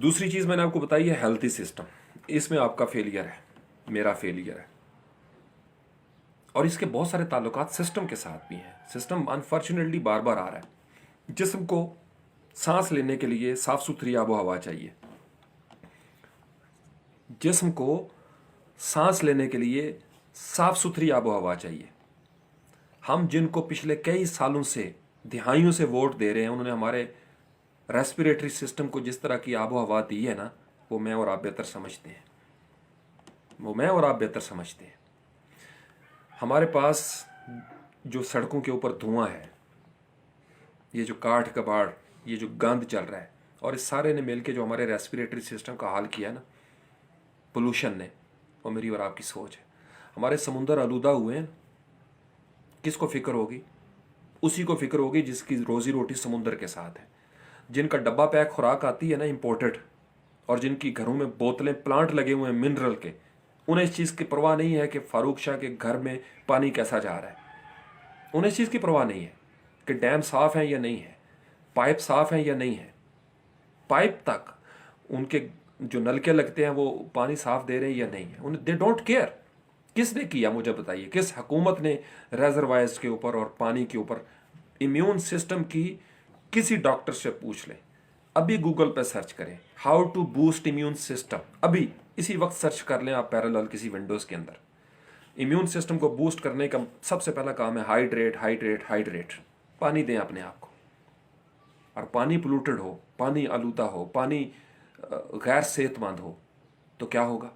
दूसरी चीज़ मैंने आपको बताई है हेल्थी सिस्टम। इसमें आपका फेलियर है, मेरा फेलियर है, और इसके बहुत सारे ताल्लुकात सिस्टम के साथ भी हैं। सिस्टम अनफॉर्चुनेटली बार बार आ रहा है। जिस्म को सांस लेने के लिए साफ सुथरी आबो हवा चाहिए। जिस्म को सांस लेने के लिए साफ सुथरी आबो हवा चाहिए। हम जिनको पिछले कई सालों से, दिहाइयों से वोट दे रहे हैं, उन्होंने हमारे रेस्पिरेटरी सिस्टम को जिस तरह की आबो हवा दी है ना, वो मैं और आप बेहतर समझते हैं। वो मैं और आप बेहतर समझते हैं। हमारे पास जो सड़कों के ऊपर धुआं है, ये जो काठ कबाड़, ये जो गंद चल रहा है, और इस सारे ने मिलकर जो हमारे रेस्पिरेटरी सिस्टम का हाल किया ना पोल्यूशन ने, वो मेरी और आपकी सोच है। हमारे समुंदर आलूदा हुए हैं, किसको फिक्र होगी? उसी को फिक्र होगी जिसकी रोजी रोटी समुंदर के साथ है। जिनका डब्बा पैक खुराक आती है ना इंपोर्टेड, और जिनकी घरों में बोतलें प्लांट लगे हुए हैं मिनरल के, उन्हें इस चीज़ की परवाह नहीं है कि फारूक शाह के घर में पानी कैसा जा रहा है। उन्हें इस चीज़ की परवाह नहीं है कि डैम साफ़ है या नहीं है, पाइप साफ़ है या नहीं है। पाइप तक उनके जो नलके लगते हैं वो पानी साफ़ दे रहे हैं या नहीं है, उन्हें दे डोंट केयर। किसने किया मुझे बताइए? किस हुकूमत ने रेजरवायर्स के ऊपर और पानी के ऊपर इम्यून सिस्टम की? किसी डॉक्टर से पूछ लें, अभी गूगल पे सर्च करें how to boost immune system, अभी इसी वक्त सर्च कर लें आप पैरेलल किसी विंडोज़ के अंदर। इम्यून सिस्टम को बूस्ट करने का सबसे पहला काम है हाइड्रेट हाइड्रेट हाइड्रेट। पानी दें अपने आप को, और पानी पोल्यूटेड हो, पानी आलूदा हो, पानी गैर सेहतमंद हो तो क्या होगा?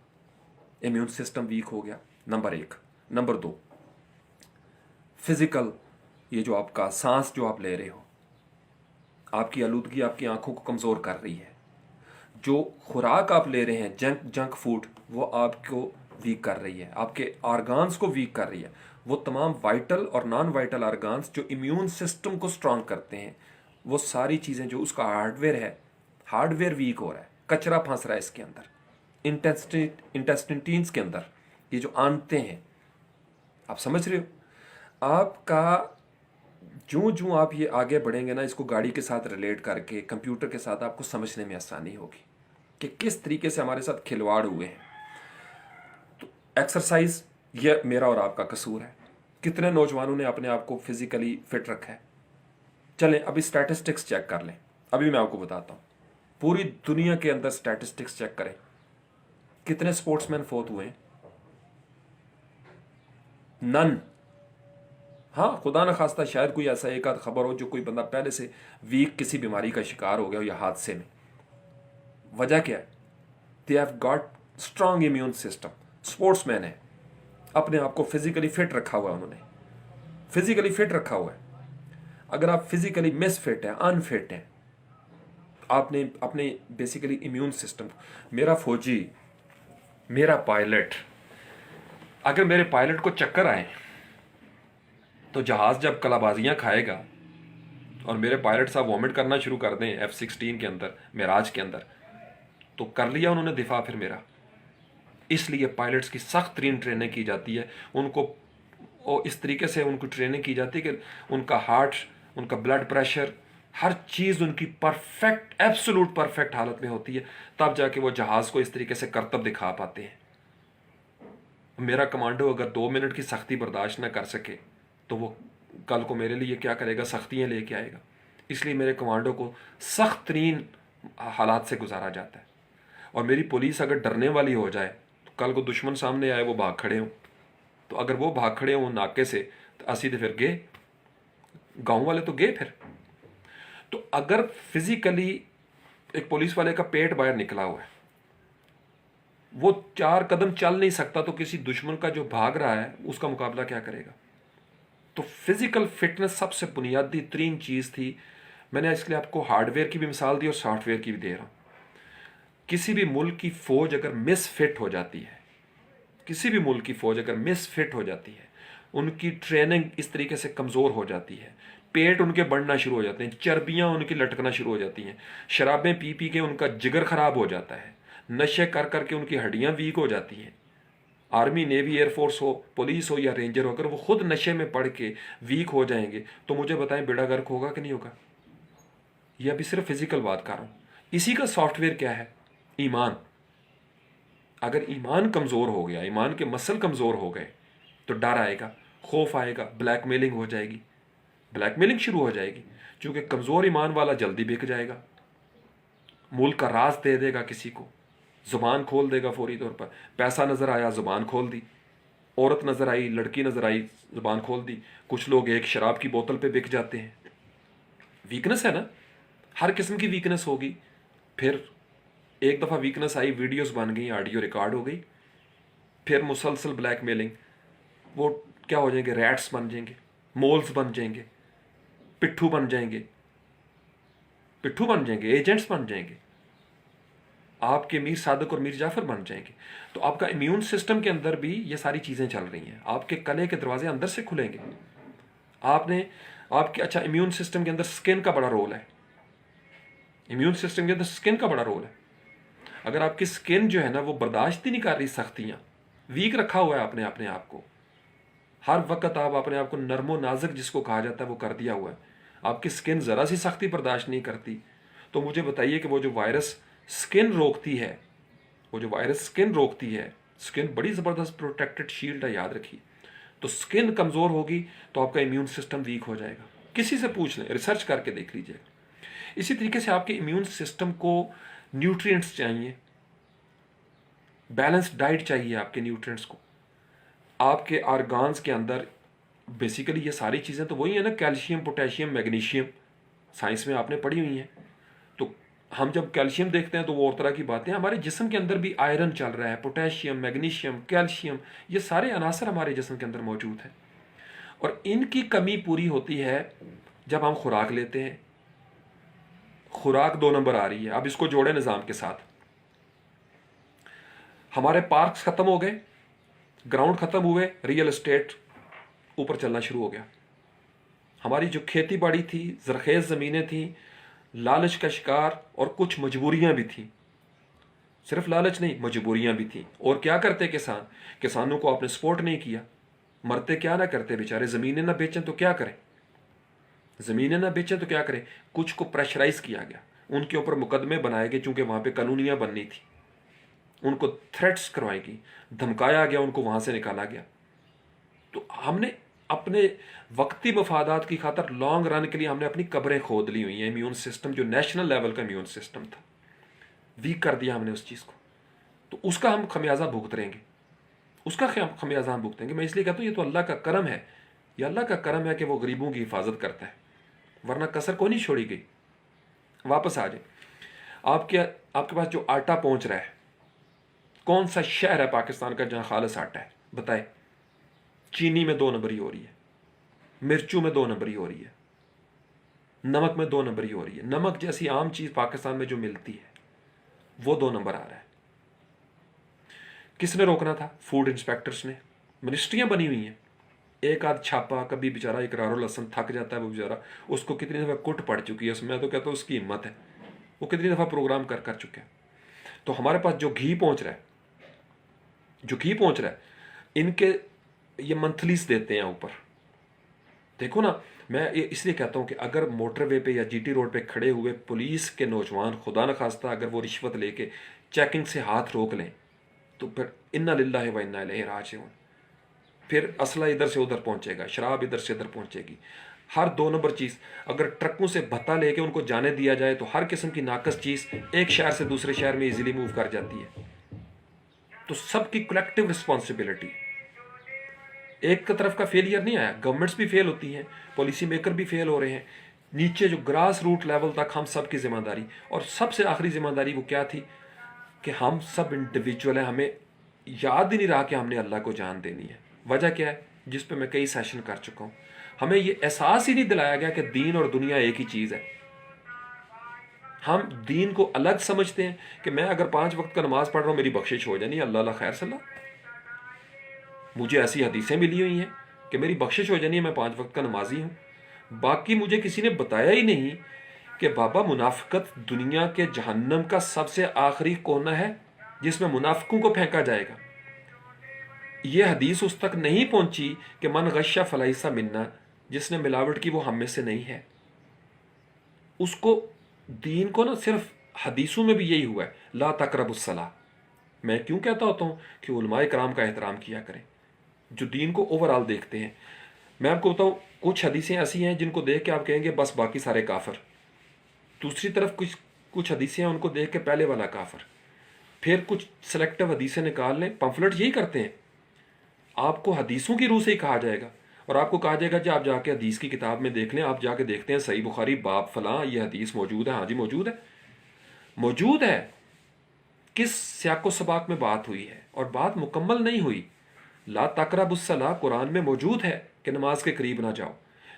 इम्यून सिस्टम वीक हो गया, नंबर एक। नंबर दो, फिजिकल, ये जो आपका सांस जो आप ले रहे हो, आपकी आलूदगी आपकी आंखों को कमज़ोर कर रही है। जो खुराक आप ले रहे हैं जंक फूड, वो आपको वीक कर रही है, आपके ऑर्गान्स को वीक कर रही है। वो तमाम वाइटल और नॉन वाइटल ऑर्गान्स जो इम्यून सिस्टम को स्ट्रांग करते हैं, वो सारी चीज़ें जो उसका हार्डवेयर है, हार्डवेयर वीक हो रहा है, कचरा फंस रहा है इसके अंदर, इंटेस्टिन्स के अंदर, ये जो आंते हैं। आप समझ रहे हो? आपका जूं जूं आप ये आगे बढ़ेंगे ना, इसको गाड़ी के साथ रिलेट करके कंप्यूटर के साथ आपको समझने में आसानी होगी कि किस तरीके से हमारे साथ खिलवाड़ हुए हैं। तो एक्सरसाइज, ये मेरा और आपका कसूर है। कितने नौजवानों ने अपने आप को फिजिकली फिट रखा है? चलें अभी स्टैटिस्टिक्स चेक कर लें। अभी मैं आपको बताता हूँ, पूरी दुनिया के अंदर स्टैटिस्टिक्स चेक करें, कितने स्पोर्ट्समैन फोत हुए हैं? नन। हाँ, खुदा न खास्ता शायद कोई ऐसा एक आध खबर हो जो कोई बंदा पहले से वीक किसी बीमारी का शिकार हो गया हो या हादसे में। वजह क्या है? They have got strong immune system. Sportsman है, अपने आप को फिजिकली फिट रखा हुआ है, उन्होंने फिजिकली फिट रखा हुआ है। अगर आप फिजिकली मिसफिट हैं, अनफिट हैं, आपने अपने बेसिकली इम्यून सिस्टम, मेरा फौजी, मेरा पायलट, अगर मेरे पायलट को चक्कर आए तो जहाज जब कलाबाजियां खाएगा और मेरे पायलट साहब वॉमिट करना शुरू कर दें F-16 के अंदर, मेराज के अंदर, तो कर लिया उन्होंने दिफा फिर मेरा। इसलिए पायलट्स की सख्त तरीन ट्रेनिंग की जाती है, उनको और इस तरीके से उनको ट्रेनिंग की जाती है कि उनका हार्ट, उनका ब्लड प्रेशर, हर चीज़ उनकी परफेक्ट, एब्सोल्यूट परफेक्ट हालत में होती है, तब जाके वो जहाज़ को इस तरीके से करतब दिखा पाते हैं। मेरा कमांडो अगर 2 मिनट की सख्ती बर्दाश्त ना कर सके तो वो कल को मेरे लिए क्या करेगा? सख्तियाँ लेके आएगा। इसलिए मेरे कमांडो को सख्त तरीन हालात से गुजारा जाता है। और मेरी पुलिस अगर डरने वाली हो जाए तो कल को दुश्मन सामने आए, वो भाग खड़े हों, तो अगर वो भाग खड़े हों नाके से तो असी तो फिर गए, गाँव वाले तो गए फिर। तो अगर फिजिकली एक पुलिस वाले का पेट बाहर निकला हुआ है, वो 4 कदम चल नहीं सकता, तो किसी दुश्मन का जो भाग रहा है उसका मुकाबला क्या करेगा? तो फिजिकल फिटनेस सबसे बुनियादी तरीन चीज़ थी। मैंने इसलिए आपको हार्डवेयर की भी मिसाल दी और सॉफ्टवेयर की भी दे रहा हूँ। किसी भी मुल्क की फ़ौज अगर मिसफिट हो जाती है, किसी भी मुल्क की फ़ौज अगर मिसफिट हो जाती है, उनकी ट्रेनिंग इस तरीके से कमज़ोर हो जाती है, पेट उनके बढ़ना शुरू हो जाते हैं, चर्बियाँ उनकी लटकना शुरू हो जाती हैं, शराबें पी पी के उनका जिगर ख़राब हो जाता है, नशे कर करके उनकी हड्डियाँ वीक हो जाती हैं। आर्मी, नेवी, एयरफोर्स हो, पुलिस हो या रेंजर हो, अगर वो खुद नशे में पड़ के वीक हो जाएंगे तो मुझे बताएं बेड़ा गर्क होगा कि नहीं होगा? ये अभी सिर्फ फिजिकल बात कर रहा हूँ। इसी का सॉफ्टवेयर क्या है? ईमान। अगर ईमान कमज़ोर हो गया, ईमान के मसल कमज़ोर हो गए, तो डर आएगा, खौफ आएगा, ब्लैकमेलिंग हो जाएगी, ब्लैकमेलिंग शुरू हो जाएगी। क्योंकि कमज़ोर ईमान वाला जल्दी बिक जाएगा, मुल्क का राज दे देगा किसी को, ज़ुबान खोल देगा फौरी तौर पर। पैसा नज़र आया, ज़ुबान खोल दी, औरत नज़र आई, लड़की नज़र आई, ज़ुबान खोल दी। कुछ लोग एक शराब की बोतल पे बिक जाते हैं। वीकनेस है ना, हर किस्म की वीकनेस होगी। फिर एक दफ़ा वीकनेस आई, वीडियोस बन गई, ऑडियो रिकॉर्ड हो गई, फिर मुसलसल ब्लैकमेलिंग। वो क्या हो जाएंगे? रैट्स बन जाएंगे, मोल्स बन जाएंगे, पिट्ठू बन जाएंगे, पिट्ठू बन जाएंगे, एजेंट्स बन जाएंगे, आपके मीर सादक और मीर जाफर बन जाएंगे। तो आपका इम्यून सिस्टम के अंदर भी ये सारी चीज़ें चल रही हैं। आपके कले के दरवाजे अंदर से खुलेंगे। आपने आपके अच्छा, इम्यून सिस्टम के अंदर स्किन का बड़ा रोल है। इम्यून सिस्टम के अंदर स्किन का बड़ा रोल है। अगर आपकी स्किन जो है ना वो बर्दाश्त ही नहीं कर रही सख्तियाँ, वीक रखा हुआ है आपने अपने आप को, हर वक्त आप अपने आप को नरमो नाजुक जिसको कहा जाता है वो कर दिया हुआ है, आपकी स्किन ज़रा सी सख्ती बर्दाश्त नहीं करती, तो मुझे बताइए कि वो जो वायरस स्किन रोकती है, वो जो वायरस स्किन रोकती है, स्किन बड़ी ज़बरदस्त प्रोटेक्टेड शील्ड है, याद रखिए। तो स्किन कमज़ोर होगी तो आपका इम्यून सिस्टम वीक हो जाएगा। किसी से पूछ लें, रिसर्च करके देख लीजिएगा। इसी तरीके से आपके इम्यून सिस्टम को न्यूट्रिएंट्स चाहिए, बैलेंस्ड डाइट चाहिए आपके न्यूट्रिएंट्स को। आपके ऑर्गान्स के अंदर बेसिकली ये सारी चीज़ें तो वही है ना, कैल्शियम, पोटेशियम, मैग्नीशियम, साइंस में आपने पढ़ी हुई हैं। तो हम जब कैल्शियम देखते हैं तो वो और तरह की बातें, हमारे जिस्म के अंदर भी आयरन चल रहा है, पोटेशियम, मैग्नीशियम, कैल्शियम, ये सारे अनासर हमारे जिस्म के अंदर मौजूद हैं। और इनकी कमी पूरी होती है जब हम खुराक लेते हैं। खुराक 2 नंबर आ रही है। अब इसको जोड़े निज़ाम के साथ। हमारे पार्क्स ख़त्म हो गए, ग्राउंड ख़त्म हुए, रियल एस्टेट ऊपर चलना शुरू हो गया। हमारी जो खेती बाड़ी थी, ज़रखेज़ ज़मीनें थी, लालच का शिकार और कुछ मजबूरियां भी थी। सिर्फ लालच नहीं, मजबूरियां भी थी। और क्या करते किसान? किसानों को आपने सपोर्ट नहीं किया, मरते क्या ना करते बेचारे, ज़मीनें ना बेचें तो क्या करें, ज़मीनें ना बेचें तो क्या करें। कुछ को प्रेशराइज किया गया, उनके ऊपर मुकदमे बनाए गए, चूंकि वहां पे कानूनियां बननी थी, उनको थ्रेट्स करवाएगी, धमकाया गया, उनको वहां से निकाला गया। तो हमने अपने वक्ती मफादात की खातर लॉन्ग रन के लिए हमने अपनी कब्रें खोद ली हुई हैं। इम्यून सिस्टम जो नेशनल लेवल का इम्यून सिस्टम था, वीक कर दिया हमने उस चीज़ को। तो उसका हम खमियाजा भुगत रहेंगे, उसका खमियाजा हम भुगतेंगे। मैं इसलिए कहता हूँ ये तो अल्लाह का करम है, ये अल्लाह का करम है कि वो गरीबों की हिफाजत करता है, वरना कसर को नहीं छोड़ी गई। वापस आ जाए, आपके आपके पास जो आटा पहुंच रहा है, कौन सा शहर है पाकिस्तान का जहां खालिस आटा है? बताए। चीनी में 2 नंबरी हो रही है, मिर्चू में 2 नंबरी हो रही है, नमक में 2 नंबरी हो रही है। नमक जैसी आम चीज पाकिस्तान में जो मिलती है वो 2 नंबर आ रहा है। किसने रोकना था? फूड इंस्पेक्टर्स ने। मिनिस्ट्रियां बनी हुई हैं, एक आध छापा, कभी बेचारा इकरारुल हसन थक जाता है वो बेचारा, उसको कितनी दफ़ा कुट पड़ चुकी है उसमें, तो कहता हूँ उसकी हिम्मत है, वो कितनी दफ़ा प्रोग्राम कर कर चुके हैं। तो हमारे पास जो घी पहुंच रहा है, जो घी पहुंच रहा है, इनके ये मंथलीस देते हैं ऊपर। देखो ना, मैं ये इसलिए कहता हूँ कि अगर मोटरवे पे या जीटी रोड पे खड़े हुए पुलिस के नौजवान खुदा न खास्ता अगर वो रिश्वत लेके चेकिंग से हाथ रोक लें, तो फिर इन्ना लिल्लाहि व इन्ना इलैहि राजिऊन, फिर असला इधर से उधर पहुंचेगा, शराब इधर से इधर पहुंचेगी। हर 2 नंबर चीज़, अगर ट्रकों से भत्ता लेके उनको जाने दिया जाए तो हर किस्म की नाकस चीज़ एक शहर से दूसरे शहर में इजीली मूव कर जाती है। तो सबकी कलेक्टिव रिस्पॉन्सिबिलिटी, एक तरफ का फेलियर नहीं आया, गवर्नमेंट्स भी फेल होती हैं, पॉलिसी मेकर भी फेल हो रहे हैं, नीचे जो ग्रास रूट लेवल तक हम सब की जिम्मेदारी। और सबसे आखिरी जिम्मेदारी वो क्या थी कि हम सब इंडिविजुअल हैं, हमें याद ही नहीं रहा कि हमने अल्लाह को जान देनी है। वजह क्या है? जिस पे मैं कई सेशन कर चुका हूँ, हमें ये एहसास ही नहीं दिलाया गया कि दीन और दुनिया एक ही चीज़ है। हम दीन को अलग समझते हैं कि मैं अगर 5 वक्त का नमाज पढ़ रहा हूँ मेरी बख्शिश हो जानी, अल्लाह खैर सल्ला। मुझे ऐसी हदीसें मिली हुई हैं कि मेरी बख्शिश हो जानी है, मैं 5 वक्त का नमाजी हूँ। बाकी मुझे किसी ने बताया ही नहीं कि बाबा मुनाफिकत दुनिया के जहन्नम का सबसे आखिरी कोना है जिसमें मुनाफिकों को फेंका जाएगा। यह हदीस उस तक नहीं पहुंची कि मन गश्शा फलाइसा मिन्ना, जिसने मिलावट की वो हम में से नहीं है। उसको दीन को ना सिर्फ हदीसों में भी यही हुआ है, ला तकरबुस्सलाह। मैं क्यों कहता होता हूँ कि उलमाए कराम का एहतराम किया करें, जो दीन को ओवरऑल देखते हैं। मैं आपको बताऊँ, कुछ हदीसें ऐसी हैं जिनको देख के आप कहेंगे बस बाकी सारे काफिर। दूसरी तरफ कुछ कुछ हदीसें हैं, उनको देख के पहले वाला काफिर। फिर कुछ सेलेक्टिव हदीसें निकाल लें, पम्फलेट यही करते हैं, आपको हदीसों की रूह से ही कहा जाएगा और आपको कहा जाएगा कि आप जाके हदीस की किताब में देख लें। आप जाके देखते हैं सही बुखारी बाब फलां ये हदीस मौजूद है। हाँ जी मौजूद है, मौजूद है। किस सियाको सबाक में बात हुई है और बात मुकम्मल नहीं हुई। ला तकरबुस्सलाह कुरान में मौजूद है कि नमाज के करीब ना जाओ,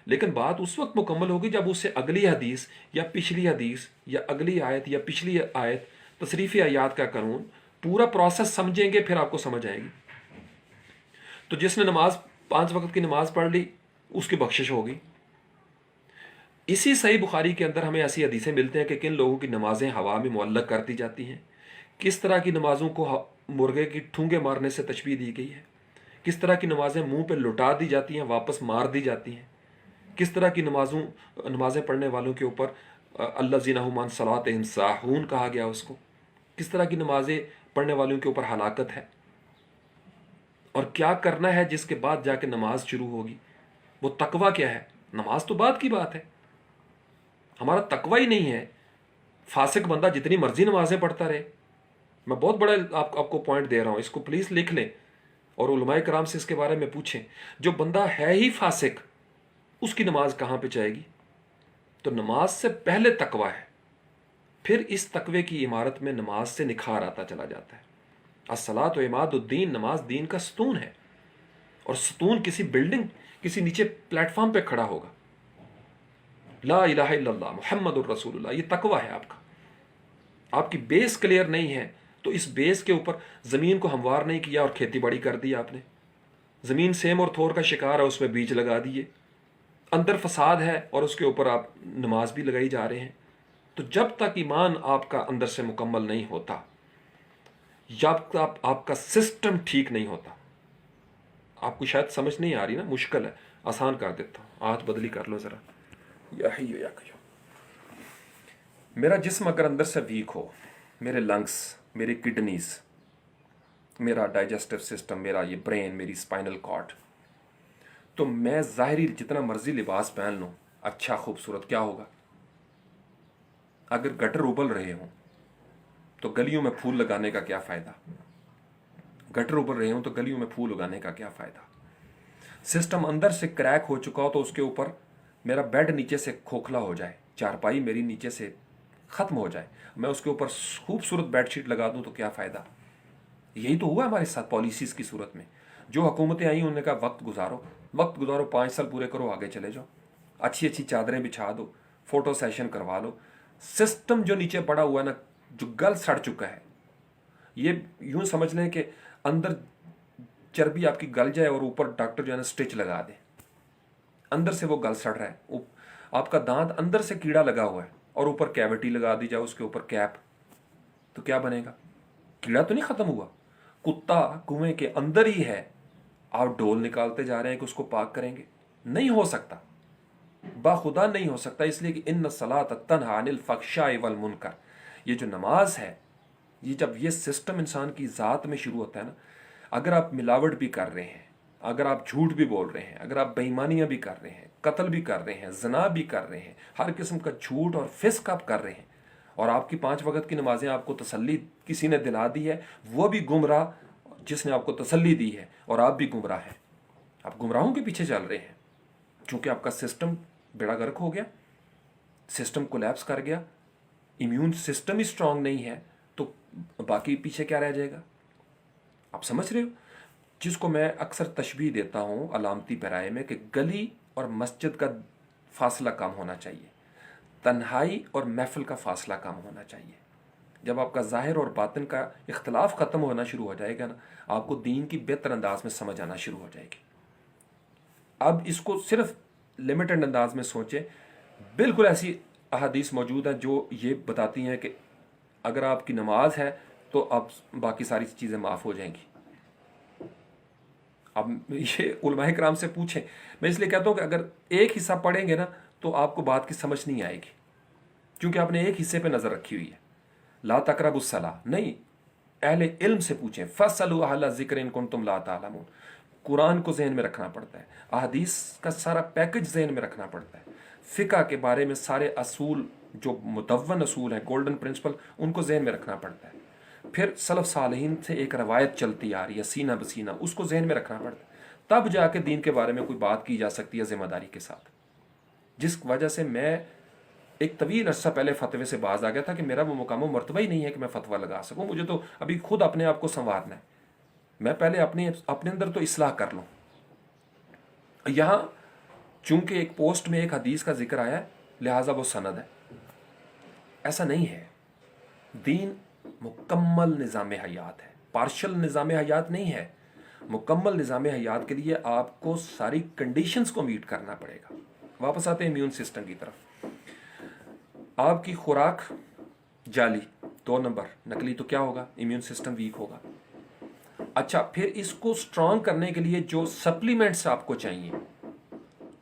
लेकिन बात उस वक्त मुकम्मल होगी जब उससे अगली हदीस या पिछली हदीस या अगली आयत या पिछली आयत, तसरीफ़ी आयात का कानून, पूरा प्रोसेस समझेंगे, फिर आपको समझ आएगी। तो जिसने नमाज 5 वक्त की नमाज पढ़ ली उसकी बख्शिश होगी। इसी सही बुखारी के अंदर हमें ऐसी हदीसें मिलते हैं कि किन लोगों की नमाजें हवा में मुअल्लक कर दी जाती हैं, किस तरह की नमाजों को मुर्गे की ठूंगे मारने से तशबीह दी गई है, किस तरह की नमाजें मुंह पे लुटा दी जाती हैं, वापस मार दी जाती हैं, किस तरह की नमाजें पढ़ने वालों के ऊपर अल्लज़ीना हुम अन सलातिहिम साहून कहा गया उसको, किस तरह की नमाजें पढ़ने वालों के ऊपर हलाकत है, और क्या करना है जिसके बाद जाके नमाज शुरू होगी। वो तकवा क्या है, नमाज तो बात की बात है, हमारा तकवा ही नहीं है। फासिक बंदा जितनी मर्जी नमाजें पढ़ता रहे। मैं बहुत बड़ा आपको पॉइंट दे रहा हूं, इसको प्लीज लिख लें और उलमाए कराम से इसके बारे में पूछें। जो बंदा है ही फासिक, उसकी नमाज कहां पे जाएगी। तो नमाज से पहले तकवा है, फिर इस तकवे की इमारत में नमाज से निखार आता चला जाता है। अस्सलातु इमादुद्दीन, नमाज दीन का सतून है, और सतून किसी बिल्डिंग, किसी नीचे प्लेटफॉर्म पे खड़ा होगा। ला इलाहा इल्लल्लाह मुहम्मदुर रसूलुल्लाह, ये तकवा है आपका। आपकी बेस क्लियर नहीं है तो इस बेस के ऊपर जमीन को हमवार नहीं किया और खेती बाड़ी कर दी आपने। जमीन सेम और थोर का शिकार है, उसमें बीज लगा दिए, अंदर फसाद है और उसके ऊपर आप नमाज भी लगाई जा रहे हैं। तो जब तक ईमान आपका अंदर से मुकम्मल नहीं होता, जब तक आपका सिस्टम ठीक नहीं होता, आपको शायद समझ नहीं आ रही ना, मुश्किल है, आसान कर देता हूं। हाथ बदली कर लो जरा। या मेरा जिस्म अगर अंदर से वीक हो, मेरे लंग्स, मेरी किडनीज, मेरा डाइजेस्टिव सिस्टम, मेरा ये ब्रेन, मेरी स्पाइनल कॉर्ड, तो मैं ज़ाहिरी जितना मर्जी लिबास पहन लूँ, अच्छा खूबसूरत, क्या होगा। अगर गटर उबल रहे हों तो गलियों में फूल लगाने का क्या फ़ायदा। गटर उबल रहे हों तो गलियों में फूल उगाने का क्या फ़ायदा। सिस्टम अंदर से क्रैक हो चुका हो तो उसके ऊपर मेरा बेड नीचे से खोखला हो जाए, चारपाई मेरी नीचे से ख़त्म हो जाए, मैं उसके ऊपर खूबसूरत बेडशीट लगा दूं तो क्या फ़ायदा। यही तो हुआ हमारे साथ पॉलिसीज़ की सूरत में। जो हुकूमतें आई उन्होंने कहा वक्त गुजारो, 5 साल पूरे करो, आगे चले जाओ, अच्छी अच्छी चादरें बिछा दो, फोटो सेशन करवा लो। सिस्टम जो नीचे पड़ा हुआ है ना, जो गल सड़ चुका है, ये यूं समझ लें कि अंदर चर्बी आपकी गल जाए और ऊपर डॉक्टर जो है ना स्टिच लगा दे, अंदर से वो गल सड़ रहा है। आपका दांत अंदर से कीड़ा लगा हुआ है और ऊपर कैविटी लगा दी जाए, उसके ऊपर कैप, तो क्या बनेगा। कीड़ा तो नहीं खत्म हुआ, कुत्ता कुएं के अंदर ही है, आप डोल निकालते जा रहे हैं कि उसको पाक करेंगे। नहीं हो सकता, बाखुदा नहीं हो सकता, इसलिए कि इन्न सलात तन्हा अनिल फहशाइ वल मुनकर। ये जो नमाज है, ये जब ये सिस्टम इंसान की ज़ात में शुरू होता है ना, अगर आप मिलावट भी कर रहे हैं, अगर आप झूठ भी बोल रहे हैं, अगर आप बेईमानियां भी कर रहे हैं, कत्ल भी कर रहे हैं, जना भी कर रहे हैं, हर किस्म का झूठ और फिस्क आप कर रहे हैं, और आपकी 5 वक्त की नमाजें आपको तसल्ली किसी ने दिला दी है, वो भी गुमराह जिसने आपको तसल्ली दी है, और आप भी गुमराह हैं। आप गुमराहों के पीछे चल रहे हैं क्योंकि आपका सिस्टम बेड़ा गर्क हो गया, सिस्टम कोलैप्स कर गया, इम्यून सिस्टम ही स्ट्रांग नहीं है, तो बाकी पीछे क्या रह जाएगा। आप समझ रहे हो, जिसको मैं अक्सर तशबीह देता हूँ अलामती पैराए में कि गली और मस्जिद का फासला कम होना चाहिए, तन्हाई और महफिल का फासला कम होना चाहिए। जब आपका ज़ाहिर और बातिन का इख्तलाफ ख़त्म होना शुरू हो जाएगा ना, आपको दीन की बेहतर अंदाज में समझ आना शुरू हो जाएगी। अब इसको सिर्फ लिमिटेड अंदाज में सोचें। बिल्कुल ऐसी अहादीस मौजूद हैं जो ये बताती हैं कि अगर आपकी नमाज है तो अब बाकी सारी चीज़ें माफ़ हो जाएंगी। अब ये उलमाए कराम से पूछें। मैं इसलिए कहता हूँ कि अगर एक हिस्सा पढ़ेंगे ना तो आपको बात की समझ नहीं आएगी, क्योंकि आपने एक हिस्से पे नज़र रखी हुई है। ला तकरबुस्सला नहीं, अहले इल्म से पूछें, फसलू अहला ज़िक्र इन कुंतुम ला तालमून। कुरान को जहन में रखना पड़ता है, अहदीस का सारा पैकेज जहन में रखना पड़ता है, फ़िक़्ह के बारे में सारे असूल जो मुदव्वन असूल हैं, गोल्डन प्रिंसिपल, उनको जहन में रखना पड़ता है। फिर सलफ़ सालिहीन से एक रवायत चलती आ रही है सीना बसीना, उसको जहन में रखना पड़ता है, तब जाके दीन के बारे में कोई बात की जा सकती है ज़िम्मेदारी के साथ। जिस वजह से मैं एक तवील अर्सा पहले फतवे से बाज आ गया था कि मेरा वो मुकाम मरतबा ही नहीं है कि मैं फतवा लगा सकूं, मुझे तो अभी खुद अपने आप को संवारना है, मैं पहले अपने अंदर तो इस्लाह कर लूं। यहाँ चूंकि एक पोस्ट में एक हदीस का जिक्र आया है, लिहाजा वो सनद है, ऐसा नहीं है। दीन मुकम्मल निज़ाम हयात है, पार्शल निज़ाम हयात नहीं है। मुकम्मल निज़ाम हयात के लिए आपको सारी कंडीशंस को मीट करना पड़ेगा। वापस आते हैं इम्यून सिस्टम की तरफ। आपकी खुराक जाली 2 नंबर, नकली, तो क्या होगा, इम्यून सिस्टम वीक होगा। अच्छा, फिर इसको स्ट्रांग करने के लिए जो सप्लीमेंट्स आपको चाहिए,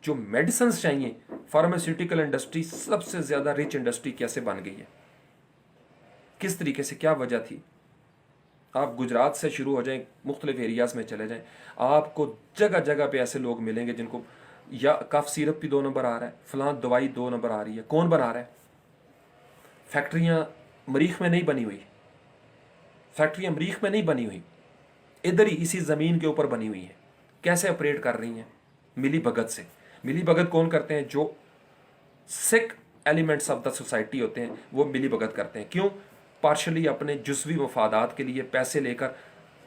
जो मेडिसिन चाहिए, फार्मास्यूटिकल इंडस्ट्री सबसे ज़्यादा रिच इंडस्ट्री कैसे बन गई है, किस तरीके से, क्या वजह थी। आप गुजरात से शुरू हो जाएं, मुख्तलिफ एरियाज़ में चले जाएं, आपको जगह जगह पे ऐसे लोग मिलेंगे जिनको या कफ सिरप भी 2 नंबर आ रहा है, फलां दवाई 2 नंबर आ रही है। कौन बना रहा है? फैक्ट्रियाँ मरीख में नहीं बनी हुई, फैक्ट्रियाँ मरीख में नहीं बनी हुई, इधर ही इसी ज़मीन के ऊपर बनी हुई हैं। कैसे ऑपरेट कर रही हैं? मिली भगत से। मिली भगत कौन करते हैं? जो सिक एलिमेंट्स ऑफ द सोसाइटी होते हैं वो मिली भगत करते हैं। क्यों? पार्शली अपने जुज़वी मफादात के लिए पैसे लेकर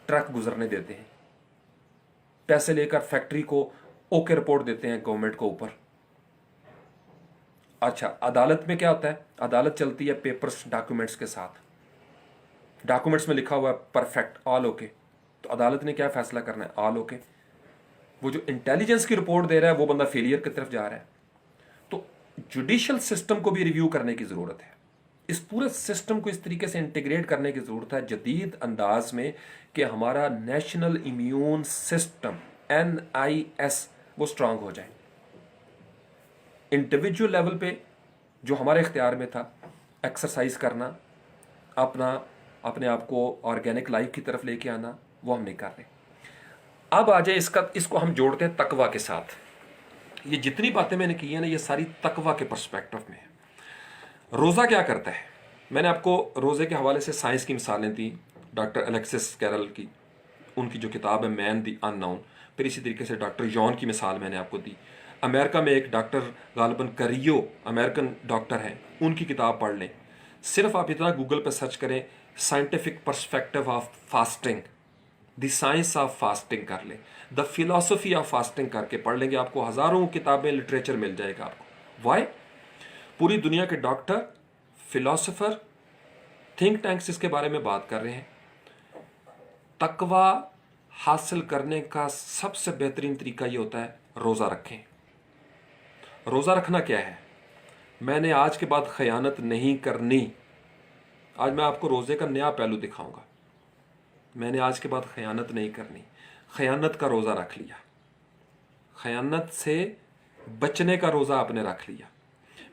ट्रक गुजरने देते हैं, पैसे लेकर फैक्ट्री को ओके रिपोर्ट देते हैं गवर्नमेंट को ऊपर। अच्छा, अदालत में क्या होता है? अदालत चलती है पेपर्स डॉक्यूमेंट्स के साथ, डॉक्यूमेंट्स में लिखा हुआ है परफेक्ट, ऑल ओके, तो अदालत ने क्या फैसला करना है? All okay. वो जो इंटेलिजेंस की रिपोर्ट दे रहा है वो बंदा फेलियर की तरफ जा रहा है। तो जुडिशल सिस्टम को भी रिव्यू करने की ज़रूरत है, इस पूरे सिस्टम को इस तरीके से इंटीग्रेट करने की ज़रूरत है जदीद अंदाज में कि हमारा नेशनल इम्यून सिस्टम NIS वो स्ट्रांग हो जाए। इंडिविजुअल लेवल पे जो हमारे इख्तियार में था, एक्सरसाइज करना, अपने आप को ऑर्गेनिक लाइफ की तरफ लेके आना, वो हम नहीं कर रहे। अब आ जाए इसको हम जोड़ते हैं तकवा के साथ। ये जितनी बातें मैंने की हैं ना, ये सारी तकवा के पर्सपेक्टिव में है। रोज़ा क्या करता है? मैंने आपको रोज़े के हवाले से साइंस की मिसालें दी, डॉक्टर अलेक्सिस कैरल की, उनकी जो किताब है मैन द अननोन। फिर इसी तरीके से डॉक्टर जॉन की मिसाल मैंने आपको दी। अमेरिका में एक डॉक्टर गालिबन करियो अमेरिकन डॉक्टर हैं, उनकी किताब पढ़ लें। सिर्फ आप इतना गूगल पे सर्च करें, scientific perspective of fasting, the science of fasting कर लें, द फिलॉसफी ऑफ फास्टिंग करके पढ़ लेंगे, आपको हज़ारों किताबें, लिटरेचर मिल जाएगा आपको। वाई? पूरी दुनिया के डॉक्टर, फिलॉसफर, थिंक टैंक्स इसके बारे में बात कर रहे हैं। तकवा हासिल करने का सबसे बेहतरीन तरीका ये होता है रोज़ा रखें। रोज़ा रखना क्या है? मैंने आज के बाद ख़यानत नहीं करनी। आज मैं आपको रोज़े का नया पहलू दिखाऊंगा। मैंने आज के बाद ख़यानत नहीं करनी, ख़यानत का रोज़ा रख लिया, ख़यानत से बचने का रोज़ा आपने रख लिया।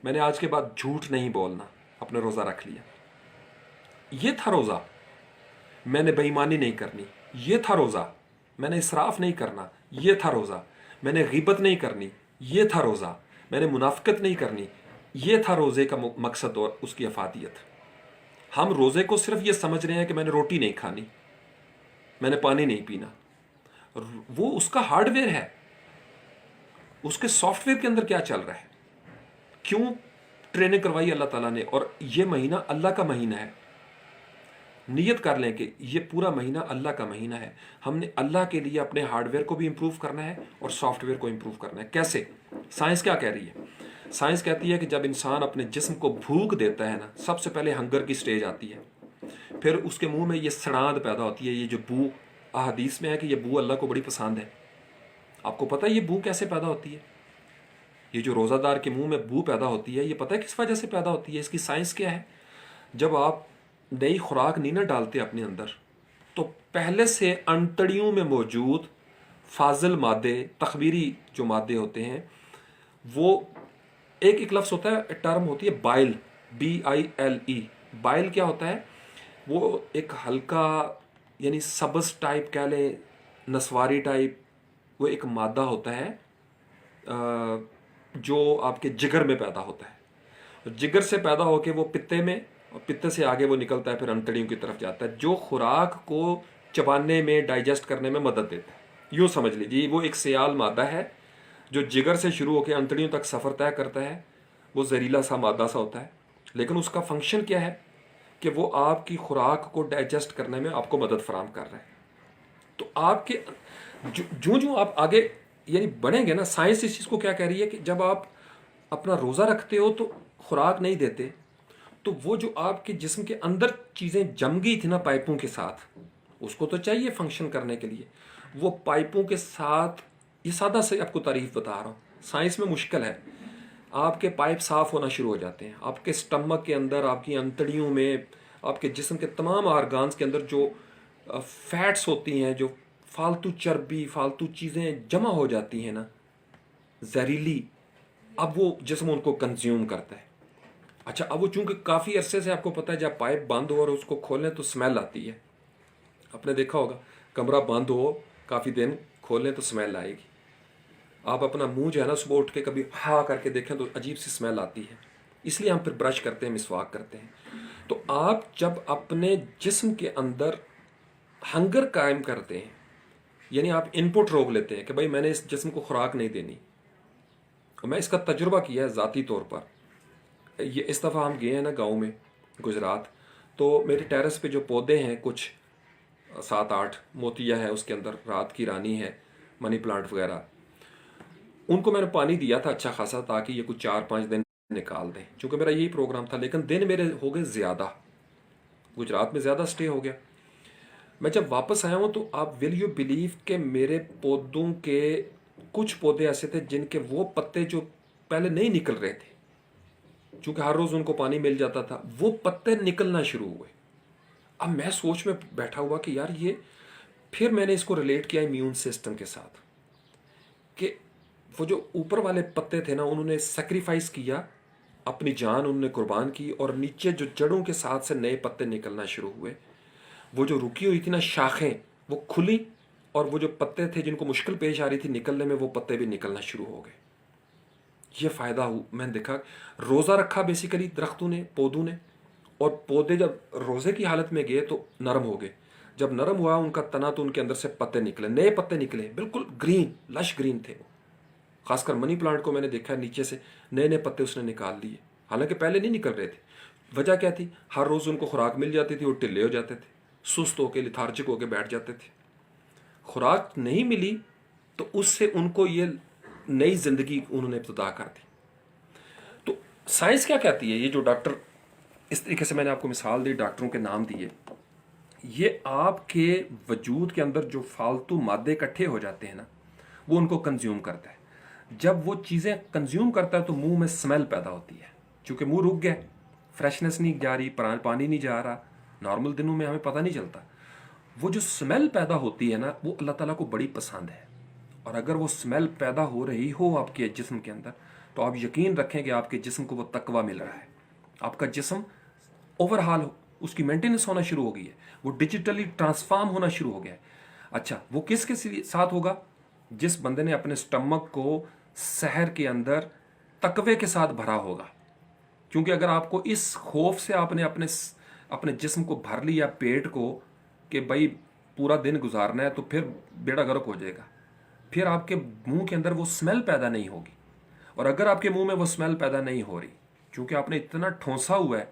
मैंने आज के बाद झूठ नहीं बोलना, अपने रोज़ा रख लिया, ये था रोज़ा। मैंने बेईमानी नहीं करनी, ये था रोज़ा। मैंने इसराफ नहीं करना, ये था रोज़ा। मैंने ग़ीबत नहीं करनी, ये था रोज़ा। मैंने मुनाफ़िक़त नहीं करनी, ये था रोज़े का मकसद और उसकी अफादियत। हम रोज़े को सिर्फ ये समझ रहे हैं कि मैंने रोटी नहीं खानी, मैंने पानी नहीं पीना। वो उसका हार्डवेयर है, उसके सॉफ्टवेयर के अंदर क्या चल रहा है। क्यों ट्रेनिंग करवाई अल्लाह ताला ने? और ये महीना अल्लाह का महीना है। नियत कर लें कि ये पूरा महीना अल्लाह का महीना है। हमने अल्लाह के लिए अपने हार्डवेयर को भी इम्प्रूव करना है और सॉफ्टवेयर को इम्प्रूव करना है। कैसे? साइंस क्या कह रही है? साइंस कहती है कि जब इंसान अपने जिस्म को भूख देता है ना, सबसे पहले हंगर की स्टेज आती है, फिर उसके मुंह में ये सड़ांद पैदा होती है। ये जो बू, हदीस में है कि ये बू अल्लाह को बड़ी पसंद है। आपको पता है ये बू कैसे पैदा होती है? ये जो रोज़ादार के मुंह में बू पैदा होती है, ये पता है किस वजह से पैदा होती है? इसकी साइंस क्या है? जब आप नई खुराक नहीं ना डालते अपने अंदर, तो पहले से अंतड़ियों में मौजूद फाजिल मादे, तखमीरी जो मादे होते हैं, वो एक लफ्ज़ होता है, टर्म होती है बाइल, BILE। बाइल क्या होता है? वो एक हल्का यानी सब्ज टाइप कह लें, नसवारी टाइप, वो एक मादा होता है जो आपके जिगर में पैदा होता है। जिगर से पैदा होके वो पित्ते में, और पित्ते से आगे वो निकलता है, फिर अंतड़ियों की तरफ जाता है, जो खुराक को चबाने में, डाइजेस्ट करने में मदद देता है। यूँ समझ लीजिए वो एक सियाल मादा है जो जिगर से शुरू होकर अंतड़ियों तक सफ़र तय करता है। वो जहरीला सा मादा सा होता है, लेकिन उसका फंक्शन क्या है कि वो आपकी खुराक को डाइजेस्ट करने में आपको मदद फराहम कर रहा है। तो आपके जो जो आप आगे यानी बढ़ेंगे ना, साइंस इस चीज़ को क्या कह रही है कि जब आप अपना रोज़ा रखते हो तो खुराक नहीं देते, तो वो जो आपके जिस्म के अंदर चीज़ें जम गई थी ना पाइपों के साथ, उसको तो चाहिए फंक्शन करने के लिए, वो पाइपों के साथ, ये सादा से आपको तारीफ बता रहा हूँ, साइंस में मुश्किल है। आपके पाइप साफ होना शुरू हो जाते हैं, आपके स्टमक के अंदर, आपकी अंतड़ियों में, आपके जिस्म के तमाम आर्गान्स के अंदर जो फैट्स होती हैं, जो फालतू चर्बी, फालतू चीज़ें जमा हो जाती हैं ना जहरीली, अब वो जिस्म उनको कंज्यूम करता है। अच्छा, अब वो चूंकि काफ़ी अरसे से आपको पता है जब पाइप बंद हो और उसको खोलें तो स्मेल आती है, आपने देखा होगा, कमरा बंद हो काफ़ी दिन, खोलें तो स्मेल आएगी। आप अपना मुंह जो है ना सुबह उठ के कभी हा करके देखें तो अजीब सी स्मेल आती है, इसलिए हम फिर ब्रश करते हैं, मिसवाक करते हैं। तो आप जब अपने जिस्म के अंदर हंगर कायम करते हैं, यानी आप इनपुट रोक लेते हैं कि भाई मैंने इस जिस्म को खुराक नहीं देनी, और मैं इसका तजुर्बा किया है ज़ाती तौर पर। ये इस दफ़ा हम गए हैं ना गाँव में, गुजरात, तो मेरे टेरेस पे जो पौधे हैं कुछ 7-8, मोतिया है उसके अंदर, रात की रानी है, मनी प्लांट वगैरह, उनको मैंने पानी दिया था अच्छा खासा ताकि ये कुछ 4-5 दिन निकाल दें, क्योंकि मेरा यही प्रोग्राम था। लेकिन दिन मेरे हो गए ज़्यादा, गुजरात में ज़्यादा स्टे हो गया। मैं जब वापस आया हूँ तो आप विल यू बिलीव के मेरे पौधों के कुछ पौधे ऐसे थे जिनके वो पत्ते जो पहले नहीं निकल रहे थे, क्योंकि हर रोज़ उनको पानी मिल जाता था, वो पत्ते निकलना शुरू हुए। अब मैं सोच में बैठा हुआ कि यार ये, फिर मैंने इसको रिलेट किया इम्यून सिस्टम के साथ कि वो जो ऊपर वाले पत्ते थे ना, उन्होंने सेक्रीफाइस किया, अपनी जान उन्होंने कुर्बान की, और नीचे जो जड़ों के साथ से नए पत्ते निकलना शुरू हुए। वो जो रुकी हुई थी ना शाखें, वो खुली, और वो जो पत्ते थे जिनको मुश्किल पेश आ रही थी निकलने में, वो पत्ते भी निकलना शुरू हो गए। ये फ़ायदा हुआ, मैंने देखा। रोज़ा रखा बेसिकली दरख्तों ने, पौधों ने, और पौधे जब रोज़े की हालत में गए तो नरम हो गए। जब नरम हुआ उनका तना, तो उनके अंदर से पत्ते निकले, नए पत्ते निकले, बिल्कुल ग्रीन, लश ग्रीन थे वो। खासकर मनी प्लांट को मैंने देखा नीचे से नए नए पत्ते उसने निकाल लिए, हालांकि पहले नहीं निकल रहे थे। वजह क्या थी? हर रोज़ उनको खुराक मिल जाती थी, वो टिल्ले हो जाते थे, सुस्त होकर लिथार्जिक होकर बैठ जाते थे। खुराक नहीं मिली तो उससे उनको ये नई जिंदगी उन्होंने इब्तिदा कर दी। तो साइंस क्या कहती है? ये जो डॉक्टर, इस तरीके से मैंने आपको मिसाल दी, डॉक्टरों के नाम दिए, ये आपके वजूद के अंदर जो फालतू मादे इकट्ठे हो जाते हैं ना, वो उनको कंज्यूम करता है। जब वो चीज़ें कंज्यूम करता है तो मुंह में स्मेल पैदा होती है, क्योंकि मुंह रुक गया, फ्रेशनेस नहीं जा रही, पानी नहीं जा रहा। नॉर्मल दिनों में हमें पता नहीं चलता। वो जो स्मेल पैदा होती है ना, वो अल्लाह ताला को बड़ी पसंद है। और अगर वो स्मेल पैदा हो रही हो आपके जिस्म के अंदर, तो आप यकीन रखें कि आपके जिस्म को वो तकवा मिल रहा है। आपका जिस्म ओवरहाल, उसकी मेंटेनेंस होना शुरू हो गई है, वो डिजिटली ट्रांसफॉर्म होना शुरू हो गया है। अच्छा, वो किसके साथ होगा? जिस बंदे ने अपने स्टमक को शहर के अंदर तकवे के साथ भरा होगा। क्योंकि अगर आपको इस खौफ से आपने अपने जिस्म को भर लिया, पेट को, कि भाई पूरा दिन गुजारना है, तो फिर बेड़ा गर्क हो जाएगा। फिर आपके मुंह के अंदर वो स्मेल पैदा नहीं होगी। और अगर आपके मुंह में वो स्मेल पैदा नहीं हो रही, क्योंकि आपने इतना ठोंसा हुआ है,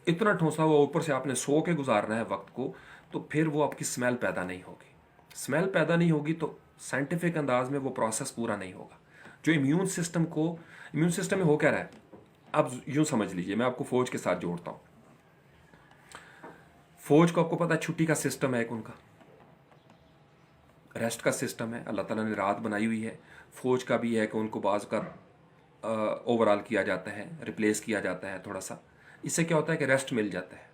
इतना ठोंसा हुआ, ऊपर से आपने सो के गुजारना है वक्त को, तो फिर वो आपकी स्मेल पैदा नहीं होगी। स्मेल पैदा नहीं होगी तो साइंटिफिक अंदाज में वो प्रोसेस पूरा नहीं होगा। जो इम्यून सिस्टम में हो क्या रहा है, अब यूं समझ लीजिए, मैं आपको फौज के साथ जोड़ता हूं। फौज को आपको पता है छुट्टी का सिस्टम है, एक उनका रेस्ट का सिस्टम है। अल्लाह ताला ने रात बनाई हुई है। फौज का भी है कि उनको बाज़ का ओवरऑल किया जाता है, रिप्लेस किया जाता है थोड़ा सा। इससे क्या होता है कि रेस्ट मिल जाता है,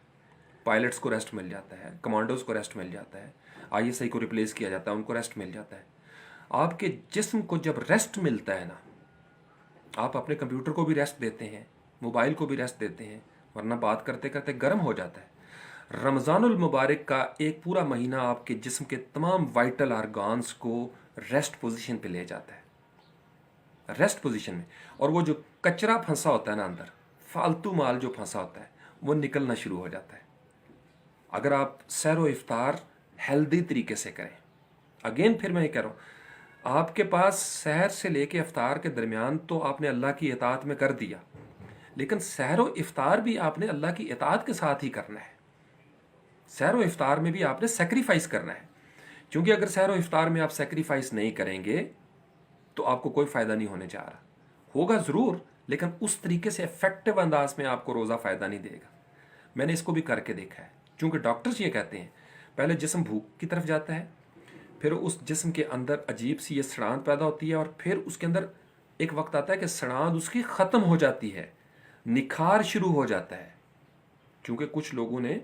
पायलट्स को रेस्ट मिल जाता है, कमांडोज को रेस्ट मिल जाता है, आईएसआई को रिप्लेस किया जाता है, उनको रेस्ट मिल जाता है। आपके जिस्म को जब रेस्ट मिलता है ना, आप अपने कंप्यूटर को भी रेस्ट देते हैं, मोबाइल को भी रेस्ट देते हैं, वरना बात करते करते गर्म हो जाता है। रमज़ानुल मुबारक का एक पूरा महीना आपके जिस्म के तमाम वाइटल आर्गान्स को रेस्ट पोजीशन पे ले जाता है, रेस्ट पोजीशन में। और वो जो कचरा फंसा होता है ना अंदर, फालतू माल जो फंसा होता है, वो निकलना शुरू हो जाता है। अगर आप सैर व इफ्तार हेल्दी तरीके से करें, अगेन फिर मैं ये कह रहा हूँ, आपके पास सहर से लेके इफ्तार के दरमियान तो आपने अल्लाह की इताअत में कर दिया, लेकिन सहर व इफ्तार भी आपने अल्लाह की इताअत के साथ ही करना है। सहर व इफ्तार में भी आपने सेक्रीफाइस करना है, क्योंकि अगर सहर व इफ्तार में आप सेक्रीफाइस नहीं करेंगे तो आपको कोई फ़ायदा नहीं होने जा रहा। होगा ज़रूर, लेकिन उस तरीके से इफेक्टिव अंदाज में आपको रोज़ा फ़ायदा नहीं देगा। मैंने इसको भी करके देखा है, क्योंकि डॉक्टर्स ये कहते हैं पहले जिस्म भूख की तरफ जाता है, फिर उस जिस्म के अंदर अजीब सी ये सड़ांध पैदा होती है, और फिर उसके अंदर एक वक्त आता है कि सड़ांध उसकी ख़त्म हो जाती है, निखार शुरू हो जाता है। क्योंकि कुछ लोगों ने,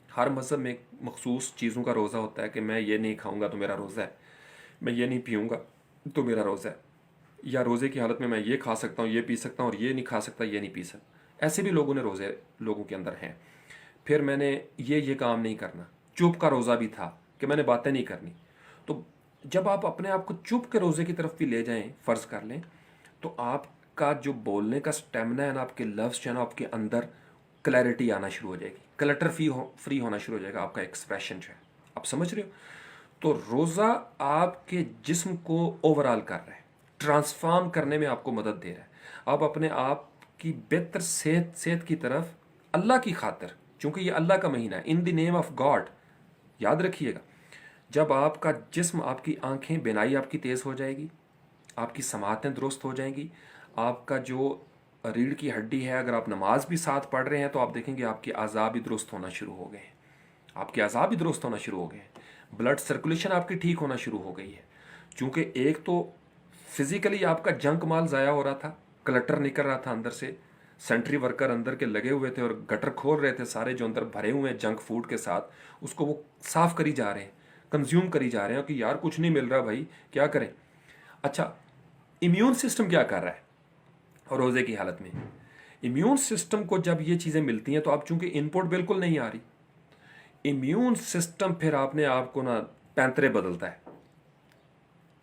हर मज़हब में मखसूस चीज़ों का रोज़ा होता है कि मैं ये नहीं खाऊंगा तो मेरा रोज़ा है, मैं ये नहीं पीऊँगा तो मेरा रोज़ा है, या रोज़े की हालत में मैं ये खा सकता हूँ, ये पी सकता हूँ, और ये नहीं खा सकता, ये नहीं पी सकता। ऐसे भी लोगों ने रोज़े लोगों के अंदर हैं। फिर मैंने ये काम नहीं करना, चुप का रोज़ा भी था कि मैंने बातें नहीं करनी। तो जब आप अपने आप को चुप के रोज़े की तरफ भी ले जाएं, फ़र्ज़ कर लें, तो आपका जो बोलने का स्टेमिना है ना, आपके लफ्ज़ जो है ना, आपके अंदर क्लैरिटी आना शुरू हो जाएगी, क्लटर फ्री होना शुरू हो जाएगा आपका एक्सप्रेशन जो है। आप समझ रहे हो? तो रोज़ा आपके जिस्म को ओवरऑल कर रहा है, ट्रांसफॉर्म करने में आपको मदद दे रहा है। आप अपने आप की बेहतर सेहत की तरफ अल्लाह की खातिर, क्योंकि ये अल्लाह का महीना है, in the name of God, याद रखिएगा। जब आपका जिस्म, आपकी आंखें, बिनाई आपकी तेज़ हो जाएगी, आपकी समातें दुरुस्त हो जाएंगी, आपका जो रीढ़ की हड्डी है, अगर आप नमाज भी साथ पढ़ रहे हैं तो आप देखेंगे आपके आज़ाब भी दुरुस्त होना शुरू हो गए हैं, आपके आज़ाब भी दुरुस्त होना शुरू हो गए हैं, ब्लड सर्कुलेशन आपकी ठीक होना शुरू हो गई है। क्योंकि एक तो फिज़िकली आपका जंक माल ज़ाया हो रहा था, क्लटर निकल रहा था अंदर से, सेंट्री वर्कर अंदर के लगे हुए थे और गटर खोल रहे थे, सारे जो अंदर भरे हुए हैं जंक फूड के साथ, उसको वो साफ़ करी जा रहे हैं, कंज्यूम करी जा रहे हैं कि यार कुछ नहीं मिल रहा भाई, क्या करें। अच्छा, इम्यून सिस्टम क्या कर रहा है रोज़े की हालत में? इम्यून सिस्टम को जब ये चीज़ें मिलती हैं तो आप, चूंकि इनपुट बिल्कुल नहीं आ रही, इम्यून सिस्टम फिर आपने आपको ना पैंतरे बदलता है।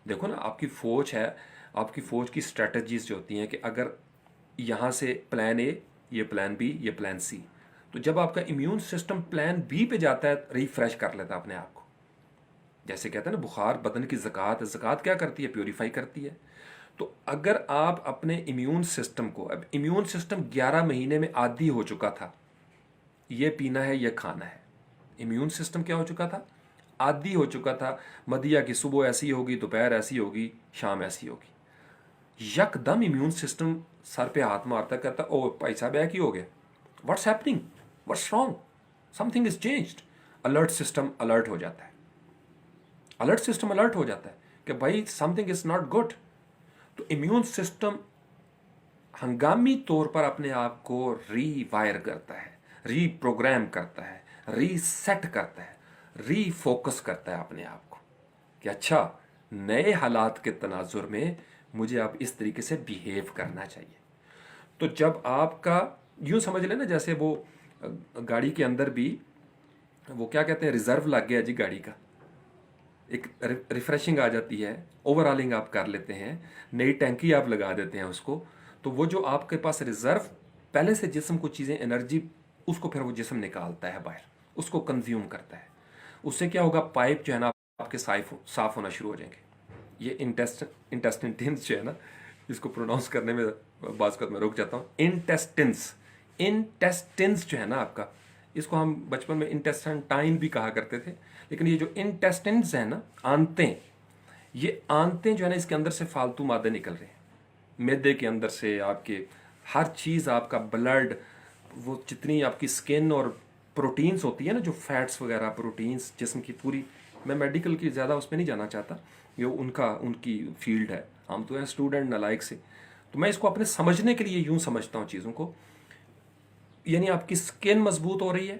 देखो ना, आपकी फौज है, आपकी फौज की स्ट्रेटजीज जो होती हैं कि अगर यहाँ से प्लान ए, ये प्लान बी, ये प्लान सी, तो जब आपका इम्यून सिस्टम प्लान बी पे जाता है, रिफ्रेश कर लेता है अपने आप को। जैसे कहते हैं ना, बुखार बदन की ज़कात, ज़कात क्या करती है? प्योरीफाई करती है। तो अगर आप अपने इम्यून सिस्टम को, अब इम्यून सिस्टम 11 महीने में आदी हो चुका था, ये पीना है, ये खाना है, इम्यून सिस्टम क्या हो चुका था? आदी हो चुका था। मदिया की सुबह ऐसी होगी, दोपहर ऐसी होगी, शाम ऐसी होगी। यकदम इम्यून सिस्टम सर पे हाथ मारता, कहता ओ भाई साहब ऐ की हो गया, what's happening, what's wrong, something is changed. Alert system alert हो जाता है, अलर्ट सिस्टम अलर्ट हो जाता है कि भाई समथिंग इज नॉट गुड। तो इम्यून सिस्टम हंगामी तौर पर अपने आप को रीवायर करता है, रीप्रोग्राम करता है, रीसेट करता है, रीफोकस करता है अपने आप को कि अच्छा, नए हालात के तनाजुर में मुझे अब इस तरीके से बिहेव करना चाहिए। तो जब आपका, यूं समझ लेना जैसे वो गाड़ी के अंदर भी वो क्या कहते हैं, रिजर्व लग गया जी गाड़ी का, एक रिफ्रेशिंग आ जाती है, ओवरऑलिंग आप कर लेते हैं, नई टैंकी आप लगा देते हैं उसको, तो वो जो आपके पास रिजर्व पहले से जिस्म को चीज़ें, एनर्जी, उसको फिर वो जिस्म निकालता है बाहर, उसको कंज्यूम करता है। उससे क्या होगा? पाइप जो है ना आपके साफ होना शुरू हो जाएंगे। ये इंटेस्टिन्स जो है ना, इसको प्रोनाउंस करने में बाज़ मैं रुक जाता हूँ। इंटेस्टिन्स जो है ना आपका, इसको हम बचपन में इंटेस्टाइन भी कहा करते थे, लेकिन ये जो इंटेस्टिन्स है ना, आंतें, ये आंतें जो है ना, इसके अंदर से फालतू मादे निकल रहे हैं, मैदे के अंदर से आपके हर चीज़, आपका ब्लड, वो जितनी आपकी स्किन और प्रोटीन्स होती है ना, जो फैट्स वगैरह, प्रोटीन्स जिस्म की पूरी, मैं मेडिकल की ज़्यादा उसमें नहीं जाना चाहता, ये उनकी फील्ड है, हम तो हैं स्टूडेंट नालायक से, तो मैं इसको अपने समझने के लिए यूं समझता हूँ चीज़ों को। यानी आपकी स्किन मजबूत हो रही है,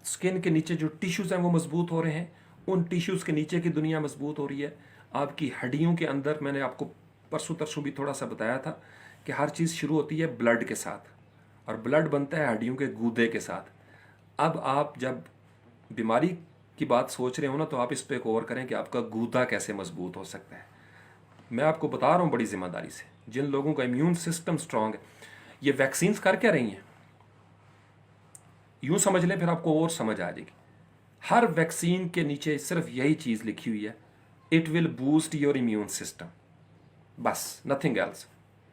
स्किन के नीचे जो टिश्यूज़ हैं वो मजबूत हो रहे हैं, उन टिश्यूज़ के नीचे की दुनिया मजबूत हो रही है। आपकी हड्डियों के अंदर, मैंने आपको परसों तरसों भी थोड़ा सा बताया था कि हर चीज़ शुरू होती है ब्लड के साथ, और ब्लड बनता है हड्डियों के गूदे के साथ। अब आप जब बीमारी की बात सोच रहे हो ना, तो आप इस पे गौर करें कि आपका गूदा कैसे मजबूत हो सकता है। मैं आपको बता रहा हूँ बड़ी जिम्मेदारी से, जिन लोगों का इम्यून सिस्टम स्ट्रांग है, ये वैक्सीन्स कर क्या रही हैं, यूं समझ लें, फिर आपको और समझ आ जाएगी। हर वैक्सीन के नीचे सिर्फ यही चीज लिखी हुई है, it will boost your immune system, बस, nothing else.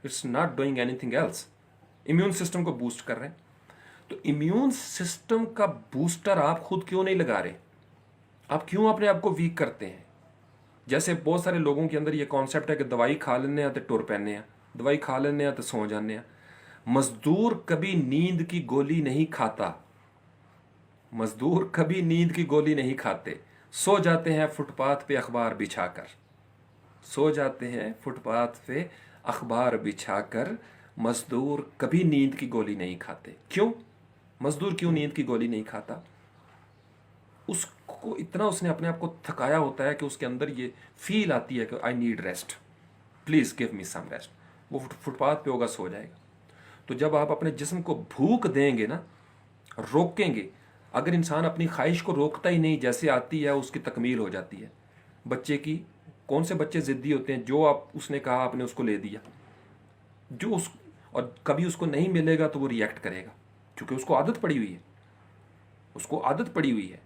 It's not doing anything else. Immune system को बूस्ट कर रहे हैं। तो इम्यून सिस्टम का बूस्टर आप खुद क्यों नहीं लगा रहे? आप क्यों अपने आप को वीक करते हैं? जैसे बहुत सारे लोगों के अंदर ये कॉन्सेप्ट है कि दवाई खा लेने तो टुर पैने, दवाई खा लेने तो सो जाने। मजदूर कभी नींद की गोली नहीं खाता, मजदूर कभी नींद की गोली नहीं खाते, सो जाते हैं फुटपाथ पे अखबार बिछाकर, सो जाते हैं फुटपाथ पे अखबार बिछाकर। मजदूर कभी नींद की गोली नहीं खाते। क्यों? मजदूर क्यों नींद की गोली नहीं खाता? उसको इतना उसने अपने आप को थकाया होता है कि उसके अंदर ये फील आती है कि I need rest, please give me some rest. वो फुटपाथ पे होगा, सो जाएगा। तो जब आप अपने जिस्म को भूख देंगे ना, रोकेंगे, अगर इंसान अपनी ख्वाहिश को रोकता ही नहीं, जैसे आती है उसकी तकमील हो जाती है। बच्चे की, कौन से बच्चे जिद्दी होते हैं, जो आप उसने कहा आपने उसको ले दिया, जो उस, और कभी उसको नहीं मिलेगा तो वो रिएक्ट करेगा, क्योंकि उसको आदत पड़ी हुई है, उसको आदत पड़ी हुई है।